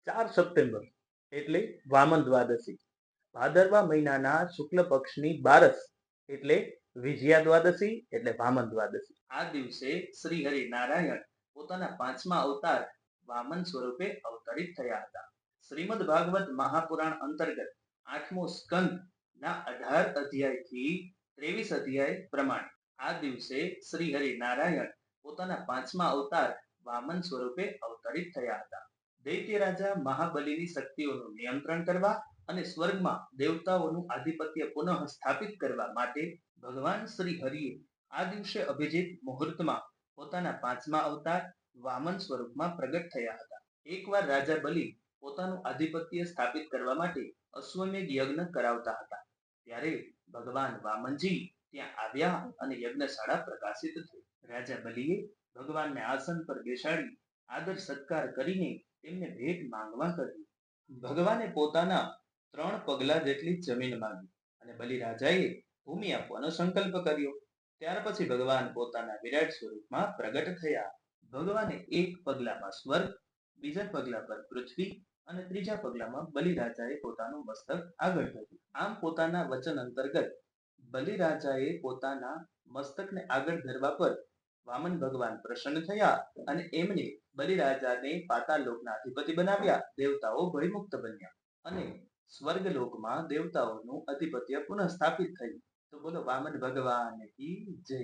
4 September એટલે વામન દ્વાદશી. ભાદરવા મહિનાના શુક્લ પક્ષની બારસ એટલે વિજયા દ્વાદશી એટલે વામન દ્વાદશી. આ દિવસે શ્રી હરિ નારાયણ પોતાના 5મા અવતાર વામન સ્વરૂપે અવતરિત થયા હતા. શ્રીમદ ભાગવત મહાપુરાણ અંતર્ગત 8મો સ્કંદ ના 18 અધ્યાયથી 23 અધ્યાય પ્રમાણે આ દિવસે શ્રી હરિ નારાયણ પોતાના 5મા અવતાર વામન સ્વરૂપે અવતરિત થયા હતા. દૈત્ય રાજા મહાબલીની શક્તિઓનું નિયંત્રણ કરવા અને સ્વર્ગમાં દેવતાઓનું આધિપત્ય પુનઃ સ્થાપિત કરવા માટે ભગવાન શ્રી હરિએ આ દિવસે અભિજીત મુહૂર્તમાં પોતાના 5મા અવતાર વામન સ્વરૂપમાં પ્રગટ થયા હતા. એકવાર રાજા બલિ પોતાનું આધિપત્ય સ્થાપિત કરવા માટે અશ્વમેઘ યજ્ઞ કરાવતા હતા. ત્યારે ભગવાન વામનજી ત્યાં આવ્યા અને યજ્ઞશાળા પ્રકાશિત થઈ. રાજા બલિએ ભગવાનને આસન પર બેસાડી આદર સત્કાર કરીને તેમને ભેટ માંગવા કહ્યું. ભગવાને પોતાના 3 પગલા જેટલી જમીન માંગી અને બલિરાજાએ ભૂમિ આપવાનો સંકલ્પ કર્યો. ત્યાર પછી ભગવાન પોતાના વિરાટ સ્વરૂપમાં પ્રગટ થયા. ભગવાને એક પગલામાં સ્વર્ગ, બીજા પગલા પર પૃથ્વી અને ત્રીજા પગલામાં બલિરાજાએ પોતાનું મસ્તક આગળ ધર્યું. આમ પોતાના વચન અંતર્ગત બલિરાજાએ પોતાના મસ્તકને આગળ ધરવા પર વામન ભગવાન પ્રસન્ન થયા અને એમને બલિરાજાને પાતાળલોકના અધિપતિ બનાવ્યા. દેવતાઓ ભયમુક્ત બન્યા અને સ્વર્ગલોકમાં દેવતાઓનું અધિપત્ય પુનઃ સ્થાપિત થયું. તો બોલો વામન ભગવાન કી જય.